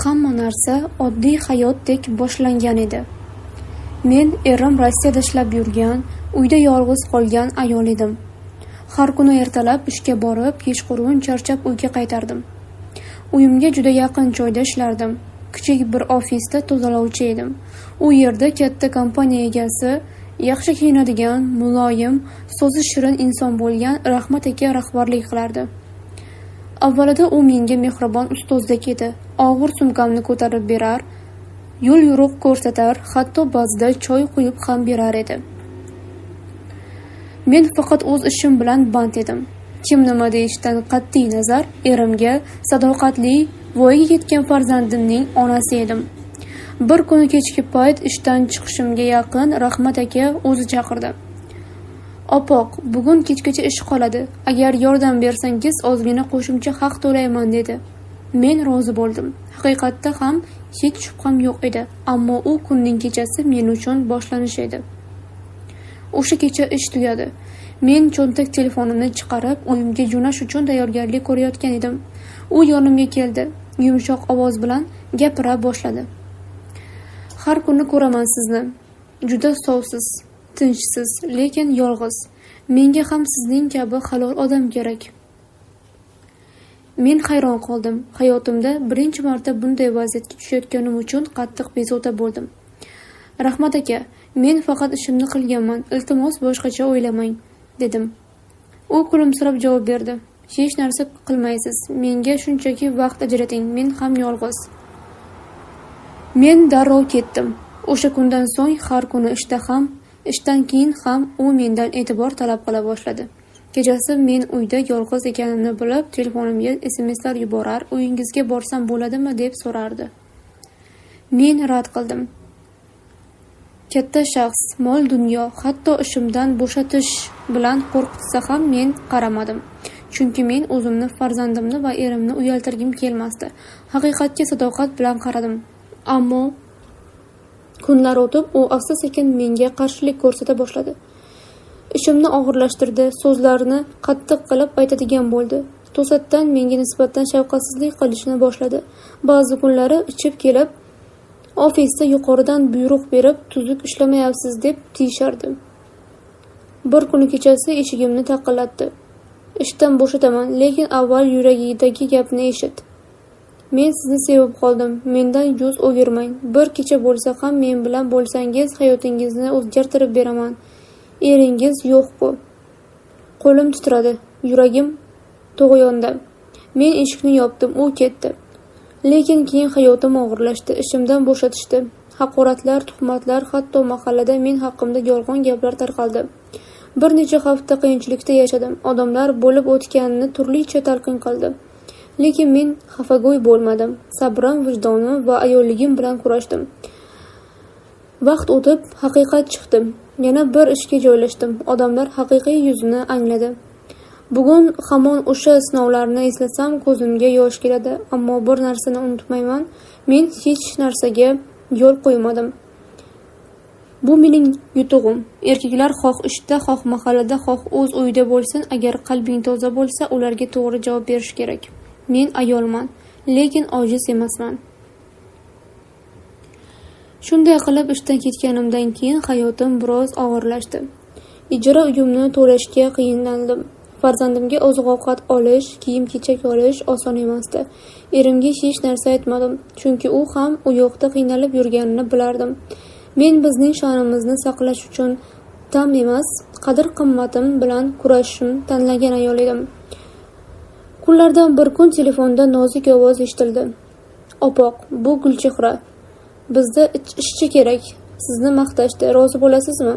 Hamma narsa oddiy hayotdek boshlangan edi. Men erim Rossiyada ishlab yurgan, uyda yolg'iz qolgan ayol edim. Har kuni ertalab ishga borib, kechqurun charchab uyga qaytardim. Uyimga juda yaqin joyda ishlardim. Kichik bir ofisda tozalovchi edim. U yerda katta kompaniya egasi, yaxshi kiyinadigan, muloyim, so'zi shirin inson bo'lgan Rahmat aka rahbarlik qilardi. Avvalida u menga mehribon ustozdek edi. Og'ir sumkamni ko'tarib berar, yo'l yo'riq ko'rsatar, hatto ba'zida choy quyib ham berar edi. Men faqat o'z ishim bilan band edim. Kim nima deyishdan qat'iy nazar, erimga sadoqatli, voyaga yetgan farzandimning onasi edim. Bir kuni kechki payt ishdan chiqishimga yaqin Rahmat aka o'zi chaqirdi. "Opoq, bugun kechgacha ish qoladi. Agar yordam bersangiz, ozgina qo'shimcha haq to'layman" dedi. Men rozi bo'ldim. Haqiqatda ham hech shubham yo'q edi, ammo u kunning kechasi men uchun boshlanish edi. O'sha kecha ish tugadi. Men cho'ntak telefonimni chiqarib, uyimga jo'nash uchun tayyorgarlik ko'rayotgan edim. U yonimga keldi. Yumshoq ovoz bilan gapira boshladi. "Har kuni ko'raman sizni. Juda sovsiz, tinchsiz, lekin yolg'iz. Menga ham sizning kabi halol odam kerak." Men hayron qoldim. Hayotimda birinchi marta bunday vaziyatga tushayotganim uchun qattiq bezovta bo'ldim. "Rahmat aka, men faqat ishimni qilganman. Iltimos boshqacha o'ylamang", dedim. U kulimsirab javob berdi. "Hech narsa qilmaysiz. Menga shunchaki vaqt ajrating. Men ham yolg'iz." Men darrov ketdim. O'sha kundan so'ng har kuni ishda ham, ishdan keyin ham u mendan e'tibor talab qila boshladi. Kechasi men uyda yolg'iz ekanimni bilib, telefonimga SMSlar yuborar, "Uyingizga borsam bo'ladimi?" deb so'rardi. Men rad qildim. Katta shaxs, mol dunyo, hatto ishimdan bo'shatish bilan qo'rqitsa ham men qaramadim. Chunki men o'zimni, farzandimni va erimni uyaltirgim kelmasdi. Haqiqatga sadoqat bilan qaradim. Ammo kunlar o'tib, u asta-sekin menga qarshilik ko'rsata boshladi. Ishimni og'irlashtirdi, so'zlarini qattiq qilib aytadigan bo'ldi. To'satdan menga nisbatan shafqatsizlik qilishni boshladi. Ba'zi kunlari ichib kelib, ofisda yuqoridan buyruq berib, "Tuzuk ishlamayapsiz" deb tiyishardi. Bir kuni kechasi eshigimni taqillatdi. "Ishdan bo'shataman, lekin avval yuragidagi gapni eshit. Men sizni sevib qoldim. Mendan yuz o'girmang. Bir kecha bo'lsa ham men bilan bo'lsangiz, hayotingizni o'zgartirib beraman. Eringiz yo'q-ku." Qo'lim titradi, yuragim tug'yonda. Men eshikni yopdim, u ketdi. Lekin keyin hayotim og'irlashdi. Ishimdan bo'shatishdi. Haqoratlar, tuhmatlar, hatto mahallada men haqimda yolg'on gaplar tarqaldi. Bir necha hafta qiyinchilikda yashadim. Odamlar bo'lib o'tganini turlicha talqin qildi. Lekin men xafago'y bo'lmadim. Sabrim, vijdonim va ayolligim bilan kurashdim. Vaqt o'tib, haqiqat chiqdi. Yana bir ishga joylashdim. Odamlar haqiqiy yuzini angladi. Bugun hamon o'sha sinovlarni eslasam ko'zimga yosh keladi, ammo bir narsani unutmayman. Men hech narsaga yo'l qo'ymadim. Bu mening yutug'im. Erkaklar xoh ishda, xoh mahallada, xoh o'z uyida bo'lsin, agar qalbing toza bo'lsa, ularga to'g'ri javob berish kerak. Men ayolman, lekin ojiz emasman. Shunday qilib ishdan ketganimdan keyin hayotim biroz og'irlashdi. Ijara uyimni to'lashga qiynaldim. Farzandimga oziq-ovqat olish, kiyim-kechak olish oson emasdi. Erimga hech narsa aytmadim, chunki u ham u yoqda qiynalib yurganini bilardim. Men bizning sha'nimizni saqlash uchun tam emas, qadr-qimmatim bilan kurashishni tanlagan ayol edim. Kunlardan bir kun telefonda nozik ovoz eshitildi. "Opoq, bu Gulchehra. Bizda ishchi kerak. Sizni maqtashdi. Rozi bo'lasizmi?"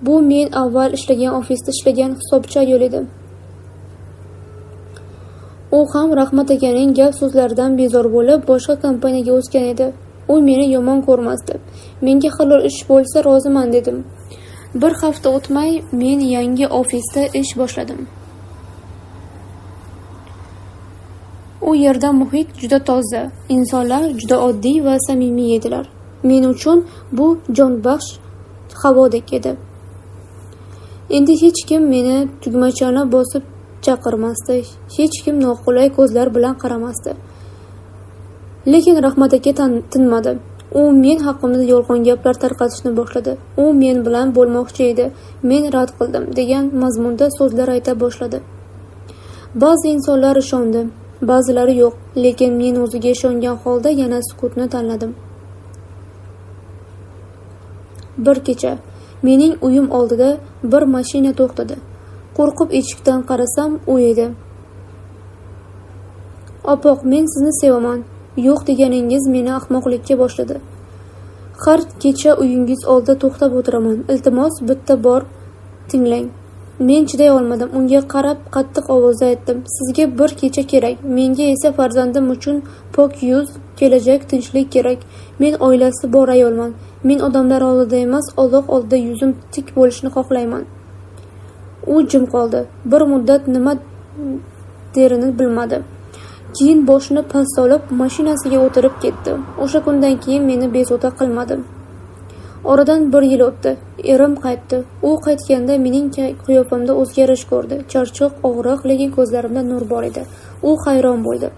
Bu men avval ishlagan ofisda ishlagan hisobchi ayol edi. U ham Rahmat akaning gap so'zlaridan bezor bo'lib, boshqa kompaniyaga o'tgan edi. U meni yomon ko'rmasdi. Menga halol ish bo'lsa roziman dedim. Bir hafta o'tmay men yangi ofisda ish boshladim. U yerda muhit juda toza, insonlar juda oddiy va samimiy edilar. Men uchun bu jonbaxsh havodek edi. Endi hech kim meni tugmachani bosib chaqirmasdi. Hech kim noqulay ko'zlar bilan qaramasdi. Lekin Rahmat aka tinmadi. U men haqimda yolg'on gaplar tarqatishni boshladi. U men bilan bo'lmoqchi edi, men rad qildim degan mazmunda so'zlar ayta boshladi. Ba'zi insonlar ishondi, ba'zilari yo'q, lekin men o'ziga ishongan holda yana sukutni tanladim. Bir kecha mening uyim oldida bir mashina to'xtadi. Qo'rqib eshikdan qarasam, u edi. "Opoq, men sizni sevaman. Yo'q deganingiz meni ahmoqlikka boshladi. Har kecha uyingiz oldida to'xtab o'tiraman. Iltimos, bitta bor tinglang." Men chiday olmadim. Unga qarab qattiq ovozda aytdim: "Sizga bir kecha kerak, menga esa farzandim uchun pok yuz, kelajak, tinchlik kerak. Men oilasi bor ayolman. Men odamlar oldida emas, Alloh oldida yuzim tik bo'lishini xohlayman." U jim qoldi. Bir muddat nima derini bilmadi. Keyin boshini past solib mashinasiga o'tirib ketdi. O'sha kundan keyin meni bezovta qilmadi. Oradan bir yil o'tdi. Erim qaytdi. U qaytganda mening qiyofamda o'zgarish ko'rdi. Charchoq, og'riq, lekin ko'zlarimda nur bor edi. U hayron bo'ldi.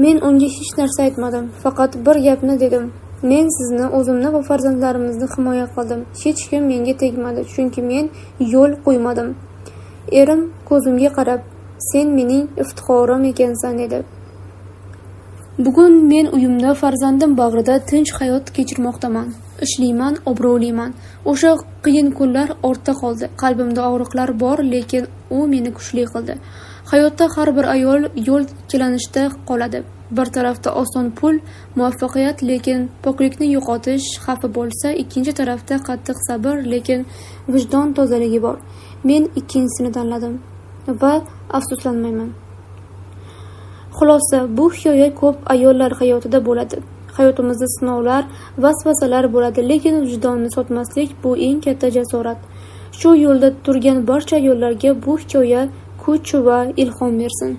Men unga hech narsa aytmadim. Faqat bir gapni dedim. Men sizni, o'zimni va farzandlarimizni himoya qildim. Hech kim menga tegmadi, chunki men yo'l qo'ymadim. Erim ko'zimga qarab: "Sen mening iftixorim ekansan" dedi. Bugun men uyimda, farzandim bag'rida tinch hayot kechirmoqdaman. Ishlayman, obro'liman. O'sha qiyin kunlar ortda qoldi. Qalbimda og'riqlar bor, lekin u meni kuchli qildi. Hayotda har bir ayol yo'l ikkilanishda qoladi. Bir tarafda oson pul, muvaffaqiyat, lekin poklikni yo'qotish xavfi bo'lsa, ikkinchi tarafda qattiq sabr, lekin vijdon tozaligi bor. Men ikkinchisini tanladim va afsuslanmayman. Xulosa, bu hikoya ko'p ayollar hayotida bo'ladi. Hayotimizda sinovlar, vasvasalar bo'ladi, lekin vijdonni sotmaslik bu eng katta jasorat. Shu yo'lda turgan barcha ayollarga bu hikoya kuch va ilhom bersin.